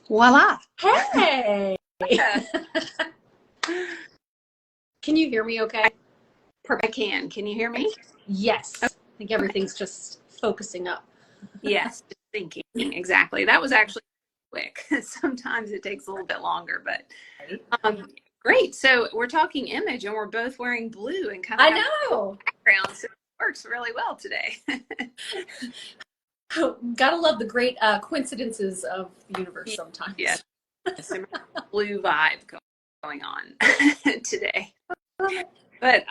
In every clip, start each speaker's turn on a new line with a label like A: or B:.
A: Voila.
B: Hey!
A: Can you hear me okay?
B: Perfect.
A: I can. Can you hear me?
B: Yes.
A: Okay.
B: I think everything's just focusing up.
A: Yes, just thinking. Exactly. That was actually quick. Sometimes it takes a little bit longer, but great. So we're talking image and we're both wearing blue and kind of
B: I
A: have
B: know.
A: background, so it works really well today.
B: Gotta love the great coincidences of the universe sometimes.
A: Yes. Blue vibe going on today. But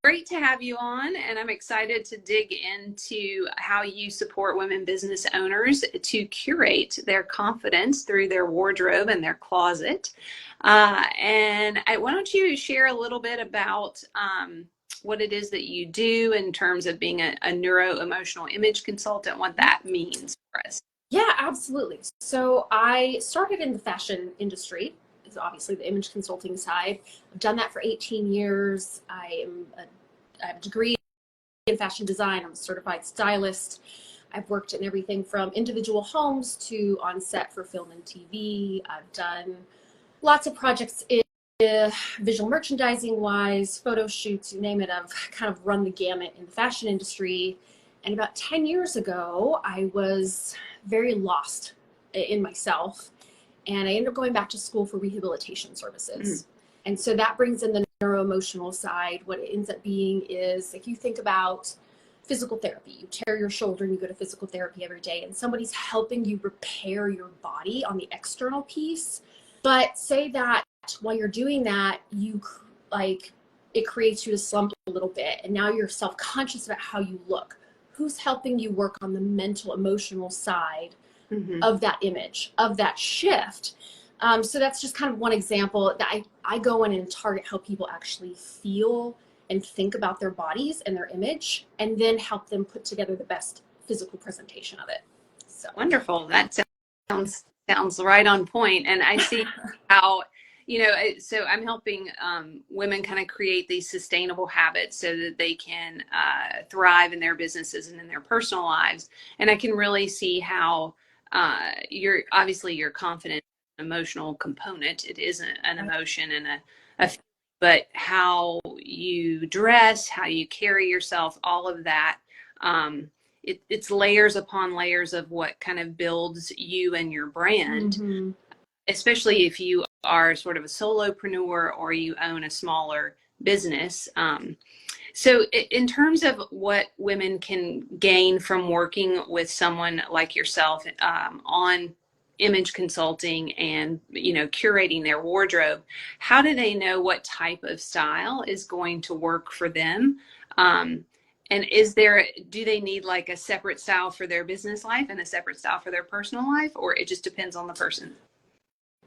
A: great to have you on, and I'm excited to dig into how you support women business owners to curate their confidence through their wardrobe and their closet. And why don't you share a little bit about what it is that you do in terms of being a neuro-emotional image consultant, what that means for us.
B: Yeah, absolutely. So I started in the fashion industry. It's obviously the image consulting side. I've done that for 18 years. I have a degree in fashion design. I'm a certified stylist. I've worked in everything from individual homes to on set for film and TV. I've done lots of projects in visual merchandising wise, photo shoots, you name it. I've kind of run the gamut in the fashion industry. And about 10 years ago, I was very lost in myself. And I ended up going back to school for rehabilitation services. And so that brings in the neuroemotional side. What it ends up being is, if you think about physical therapy, you tear your shoulder and you go to physical therapy every day, and somebody's helping you repair your body on the external piece. But say that while you're doing that, it creates you to slump a little bit, and now you're self-conscious about how you look. Who's helping you work on the mental, emotional side of that image, of that shift? So that's just kind of one example that I go in and target how people actually feel and think about their bodies and their image, and then help them put together the best physical presentation of it. So
A: wonderful. That sounds right on point. And I see how, so I'm helping women kind of create these sustainable habits so that they can thrive in their businesses and in their personal lives. And I can really see how your confident emotional component. It isn't an emotion and but how you dress, how you carry yourself, all of that. It's layers upon layers of what kind of builds you and your brand, especially if you are sort of a solopreneur or you own a smaller business. So in terms of what women can gain from working with someone like yourself on image consulting and, curating their wardrobe, how do they know what type of style is going to work for them? And do they need like a separate style for their business life and a separate style for their personal life, or it just depends on the person?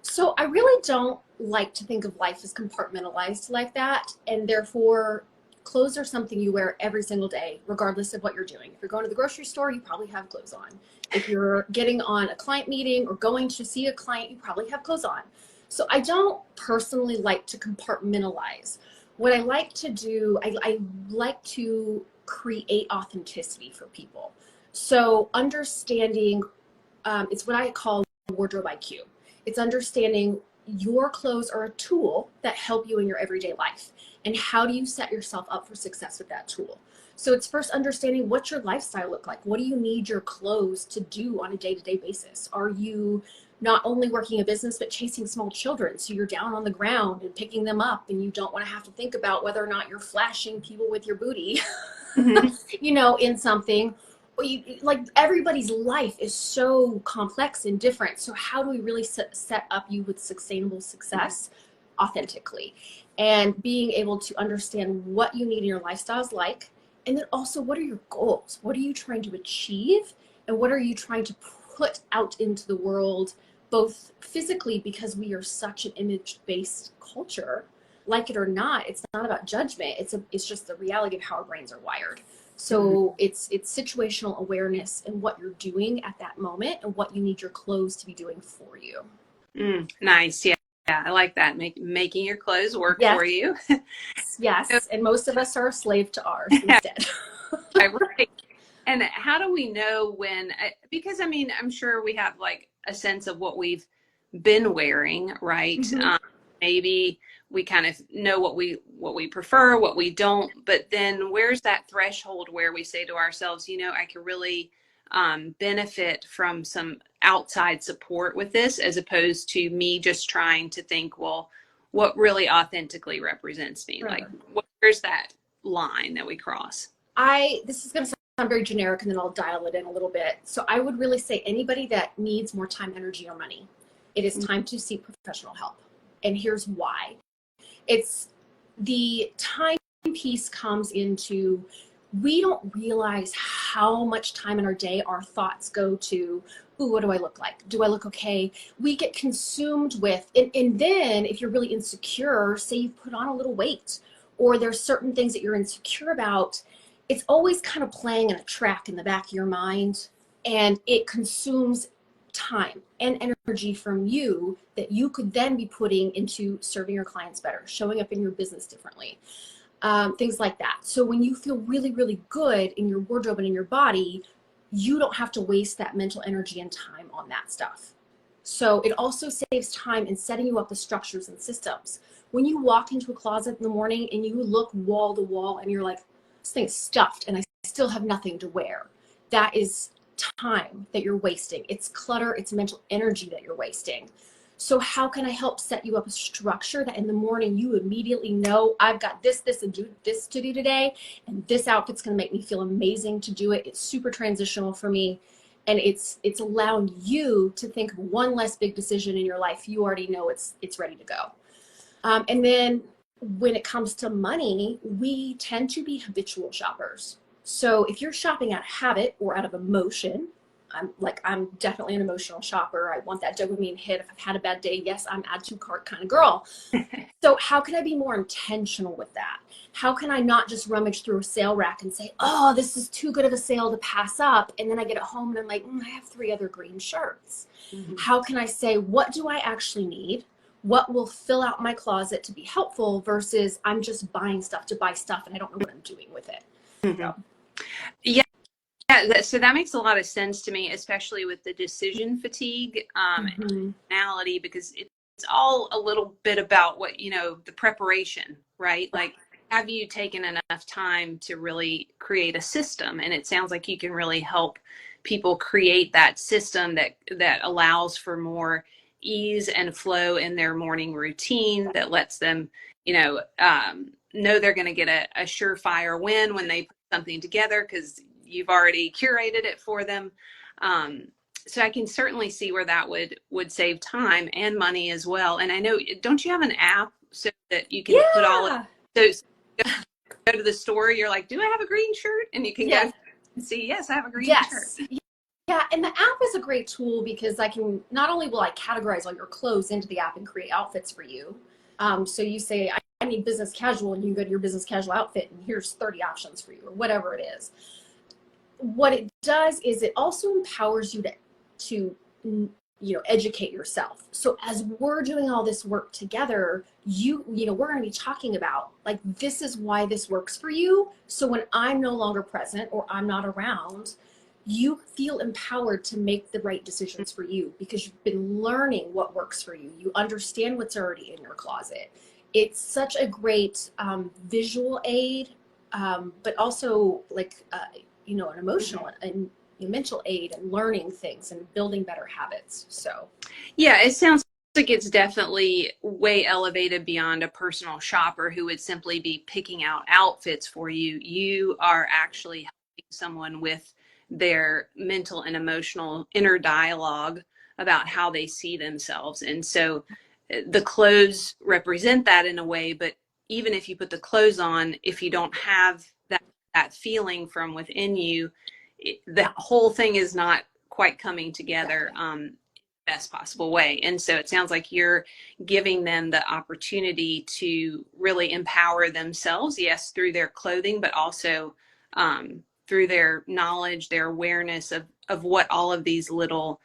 B: So I really don't like to think of life as compartmentalized like that. And therefore, clothes are something you wear every single day, regardless of what you're doing. If you're going to the grocery store, you probably have clothes on. If you're getting on a client meeting or going to see a client, you probably have clothes on. So I don't personally like to compartmentalize. What I like to do, I like to create authenticity for people. So understanding, it's what I call wardrobe IQ. It's understanding your clothes are a tool that help you in your everyday life. And how do you set yourself up for success with that tool? So it's first understanding what's your lifestyle look like? What do you need your clothes to do on a day-to-day basis? Are you not only working a business, but chasing small children? So you're down on the ground and picking them up, and you don't want to have to think about whether or not you're flashing people with your booty, in something. Like, everybody's life is so complex and different. So how do we really set up you with sustainable success authentically? And being able to understand what you need in your lifestyle is like, and then also what are your goals? What are you trying to achieve? And what are you trying to put out into the world, both physically, because we are such an image-based culture, like it or not. It's not about judgment. It's just the reality of how our brains are wired. So it's situational awareness and what you're doing at that moment and what you need your clothes to be doing for you.
A: Nice. Yeah, I like that. Making your clothes work for you.
B: Yes. And most of us are a slave to ours instead.
A: Right. And how do we know when, because I'm sure we have like a sense of what we've been wearing, right?
B: Mm-hmm.
A: Maybe we kind of know what we prefer, what we don't, but then where's that threshold where we say to ourselves, you know, I could really benefit from some outside support with this, as opposed to me just trying to think, well, what really authentically represents me? Like,
B: Sure.
A: where's that line that we cross?
B: This is going to sound very generic, and then I'll dial it in a little bit. So I would really say anybody that needs more time, energy, or money, it is time to seek professional help. And here's why. It's the time piece comes into, we don't realize how much time in our day our thoughts go to, ooh, what do I look like? Do I look okay? We get consumed with, and then if you're really insecure, say you put on a little weight, or there's certain things that you're insecure about, it's always kind of playing in a track in the back of your mind, and it consumes time and energy from you that you could then be putting into serving your clients better, showing up in your business differently, things like that. So when you feel really, really good in your wardrobe and in your body, you don't have to waste that mental energy and time on that stuff. So it also saves time in setting you up with structures and systems. When you walk into a closet in the morning and you look wall to wall and you're like, this thing's stuffed and I still have nothing to wear, that is time that you're wasting. It's clutter, it's mental energy that you're wasting. So how can I help set you up a structure that in the morning you immediately know, I've got this, and do this to do today, and this outfit's going to make me feel amazing to do it. It's super transitional for me, and it's allowing you to think of one less big decision in your life. You already know it's ready to go. And then when it comes to money, we tend to be habitual shoppers. So if you're shopping out of habit or out of emotion, I'm definitely an emotional shopper. I want that dopamine hit. If I've had a bad day, yes, I'm add to cart kind of girl. So how can I be more intentional with that? How can I not just rummage through a sale rack and say, oh, this is too good of a sale to pass up, and then I get it home and I'm like, I have 3 other green shirts. Mm-hmm. How can I say, what do I actually need? What will fill out my closet to be helpful versus I'm just buying stuff to buy stuff and I don't know what I'm doing with it.
A: Mm-hmm.
B: So.
A: Yeah. So that makes a lot of sense to me, especially with the decision fatigue and personality, because it's all a little bit about what, the preparation, right? Like, have you taken enough time to really create a system? And it sounds like you can really help people create that system that allows for more ease and flow in their morning routine, that lets them, know they're going to get a surefire win when they put something together, because you've already curated it for them. So I can certainly see where that would save time and money as well. And I know, don't you have an app so that you can put all of, so go to the store, you're like, do I have a green shirt? And you can go and see, yes, I have a green shirt.
B: Yeah, and the app is a great tool because not only will I categorize all your clothes into the app and create outfits for you. So you say, I need business casual, and you can go to your business casual outfit and here's 30 options for you, or whatever it is. What it does is it also empowers you to educate yourself. So as we're doing all this work together, we're going to be talking about, like, this is why this works for you. So when I'm no longer present or I'm not around, you feel empowered to make the right decisions for you because you've been learning what works for you. You understand what's already in your closet. It's such a great visual aid, but also an emotional and mental aid and learning things and building better habits. So
A: yeah, it sounds like it's definitely way elevated beyond a personal shopper who would simply be picking out outfits for you. You are actually helping someone with their mental and emotional inner dialogue about how they see themselves. And so the clothes represent that in a way, but even if you put the clothes on, if you don't have that feeling from within you, the whole thing is not quite coming together best possible way. And so it sounds like you're giving them the opportunity to really empower themselves, yes, through their clothing, but also through their knowledge, their awareness of what all of these little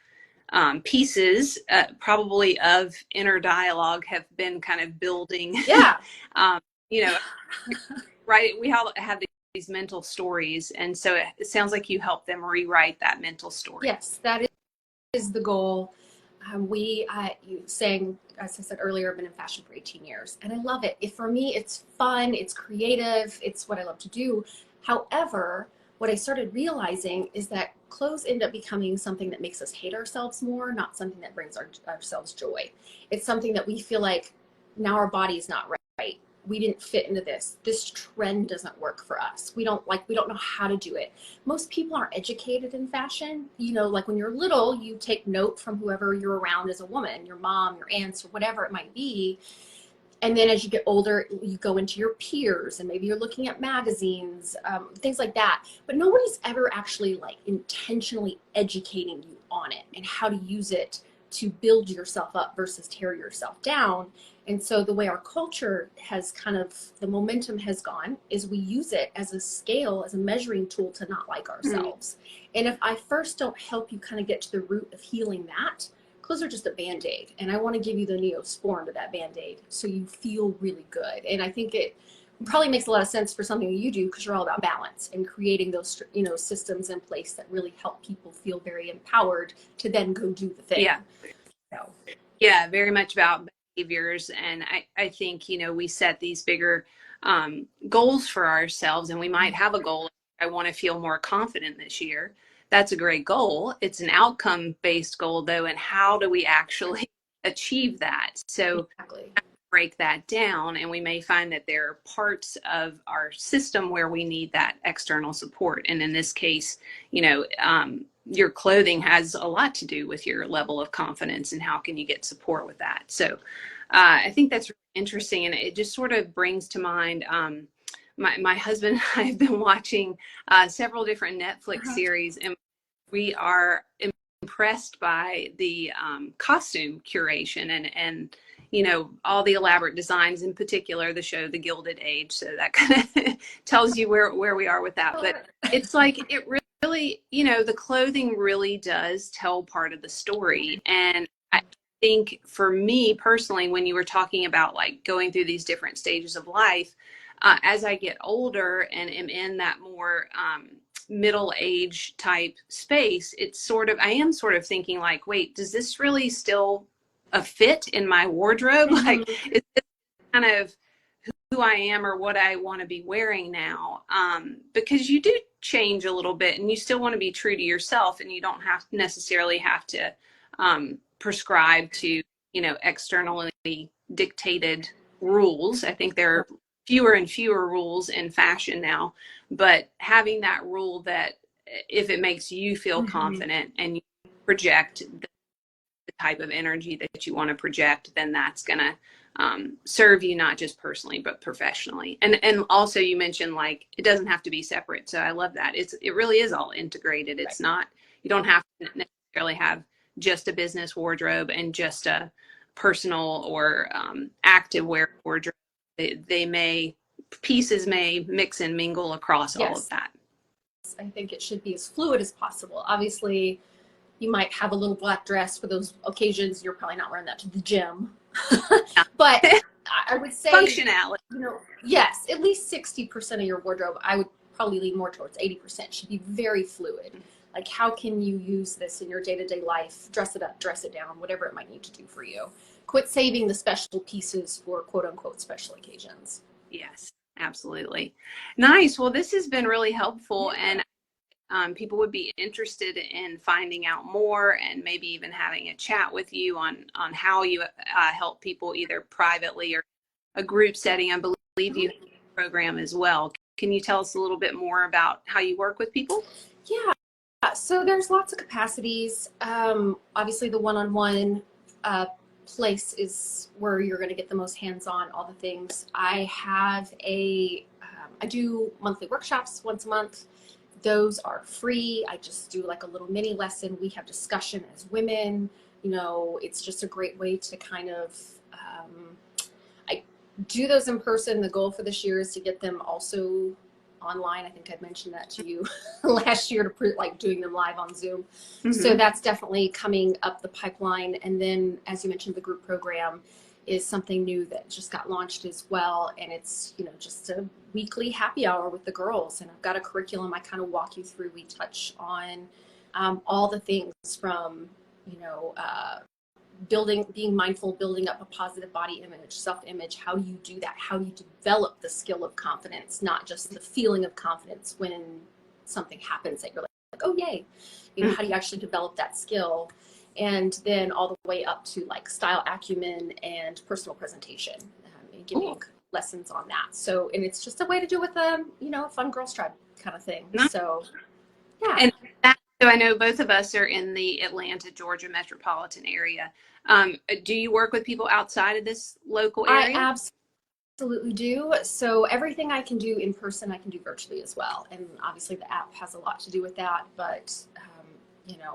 A: pieces probably of inner dialogue have been kind of building. Right, we all have these mental stories, and so it sounds like you help them rewrite that mental story.
B: Yes, that is the goal. You saying, as I said earlier, I've been in fashion for 18 years and I love it. For me, it's fun, it's creative, it's what I love to do. However, what I started realizing is that clothes end up becoming something that makes us hate ourselves more, not something that brings ourselves joy. It's something that we feel like now our body is not right. We didn't fit into this. This trend doesn't work for us. We don't know how to do it. Most people aren't educated in fashion. Like when you're little, you take note from whoever you're around as a woman, your mom, your aunts, or whatever it might be. And then as you get older, you go into your peers and maybe you're looking at magazines, things like that. But nobody's ever actually like intentionally educating you on it and how to use it to build yourself up versus tear yourself down. And so the way our culture has the momentum has gone is we use it as a scale, as a measuring tool to not like ourselves. And if I first don't help you kind of get to the root of healing that, clothes are just a Band-Aid. And I want to give you the Neosporin to that Band-Aid so you feel really good. And I think it probably makes a lot of sense for something you do because you're all about balance and creating those, systems in place that really help people feel very empowered to then go do the thing.
A: Yeah.
B: So.
A: Yeah, very much about behaviors. And I think, we set these bigger goals for ourselves, and we might have a goal. I want to feel more confident this year. That's a great goal. It's an outcome-based goal, though. And how do we actually achieve that? So
B: Exactly.
A: break that down, and we may find that there are parts of our system where we need that external support. And in this case, your clothing has a lot to do with your level of confidence and how can you get support with that. So I think that's really interesting. And it just sort of brings to mind, my husband and I have been watching several different Netflix series, and we are impressed by the costume curation and all the elaborate designs, in particular the show The Gilded Age. So that kind of tells you where we are with that. But it's like it really, the clothing really does tell part of the story. And I think for me personally, when you were talking about like going through these different stages of life, as I get older and am in that more middle age type space, I am sort of thinking like, wait, does this really still a fit in my wardrobe? Like, is this kind of who I am or what I want to be wearing now? Because you do change a little bit and you still want to be true to yourself, and you don't necessarily have to prescribe to, externally dictated rules. I think there are fewer and fewer rules in fashion now, but having that rule that if it makes you feel confident and you project the type of energy that you want to project, then that's going to serve you not just personally but professionally. And also you mentioned like it doesn't have to be separate, so I love that. It really is all integrated. It's not, you don't have to necessarily have just a business wardrobe and just a personal or active wear wardrobe. Pieces may mix and mingle across all of that.
B: I think it should be as fluid as possible. Obviously, you might have a little black dress for those occasions. You're probably not wearing that to the gym. But I would say
A: functionality.
B: Yes, at least 60% of your wardrobe, I would probably lean more towards 80%, should be very fluid. Like, how can you use this in your day-to-day life? Dress it up, dress it down, whatever it might need to do for you. Quit saving the special pieces for quote-unquote special occasions.
A: Yes, absolutely. Nice. Well, this has been really helpful, and people would be interested in finding out more and maybe even having a chat with you on how you help people either privately or a group setting. I believe you have a program as well. Can you tell us a little bit more about how you work with people?
B: Yeah. So there's lots of capacities. Obviously, the one-on-one place is where you're going to get the most hands-on, all the things. I do monthly workshops once a month. Those are free. I just do like a little mini lesson. We have discussion as women. It's just a great way to kind of, I do those in person. The goal for this year is to get them also online. I think I mentioned that to you last year, to like doing them live on Zoom. So that's definitely coming up the pipeline. And then, as you mentioned, the group program is something new that just got launched as well. And it's, just a weekly happy hour with the girls. And I've got a curriculum I kind of walk you through. We touch on all the things from, being mindful, building up a positive body image, self-image. How do you do that? How do you develop the skill of confidence, not just the feeling of confidence when something happens that you're like, oh, yay. How do you actually develop that skill? And then all the way up to like style acumen and personal presentation, and giving lessons on that. So, and it's just a way to do with a fun girls tribe kind of thing.
A: Nice.
B: So, yeah.
A: And so I know both of us are in the Atlanta, Georgia metropolitan area. Do you work with people outside of this local area?
B: I absolutely do. So everything I can do in person, I can do virtually as well. And obviously the app has a lot to do with that, but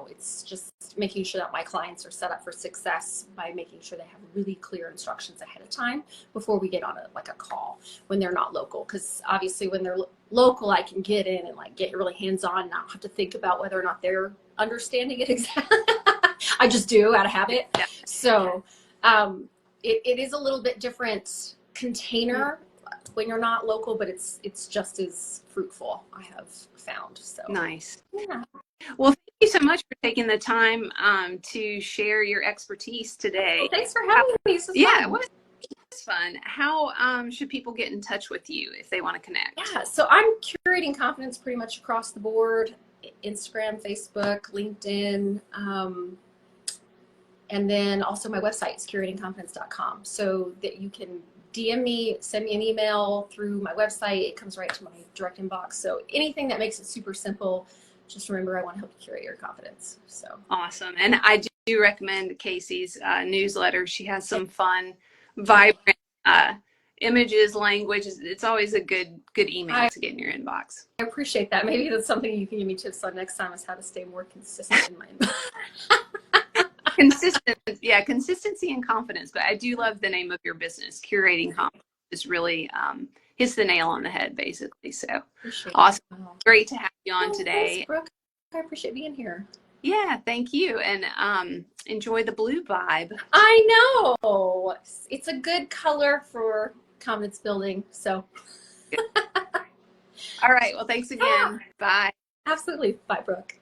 B: it's just making sure that my clients are set up for success by making sure they have really clear instructions ahead of time before we get on a call when they're not local. Because obviously when they're local, I can get in and like get really hands-on, not have to think about whether or not they're understanding it exactly. I just do out of habit.
A: Yeah.
B: So it is a little bit different container when you're not local, but it's just as fruitful, I have found. So
A: nice.
B: Yeah.
A: Well, thank you so much for taking the time to share your expertise today.
B: Well, thanks for having me. This was fun.
A: It was fun. How should people get in touch with you if they want to connect?
B: Yeah, so I'm curating confidence pretty much across the board: Instagram, Facebook, LinkedIn, and then also my website is curatingconfidence.com, so that you can DM me, send me an email through my website. It comes right to my direct inbox. So anything that makes it super simple. Just remember, I want to help you curate your confidence. So
A: awesome. And I do recommend Casey's newsletter. She has some fun, vibrant images, language. It's always a good email to get in your inbox.
B: I appreciate that. Maybe that's something you can give me tips on next time, is how to stay more consistent in my inbox.
A: Consistency and confidence. But I do love the name of your business, Curating Confidence. It's really hits the nail on the head, basically. So awesome. Great to have you on today.
B: Thanks, Brooke. I appreciate being here.
A: Yeah, thank you. And enjoy the blue vibe.
B: I know. It's a good color for confidence building. So.
A: All right. Well, thanks again. Bye.
B: Absolutely. Bye, Brooke.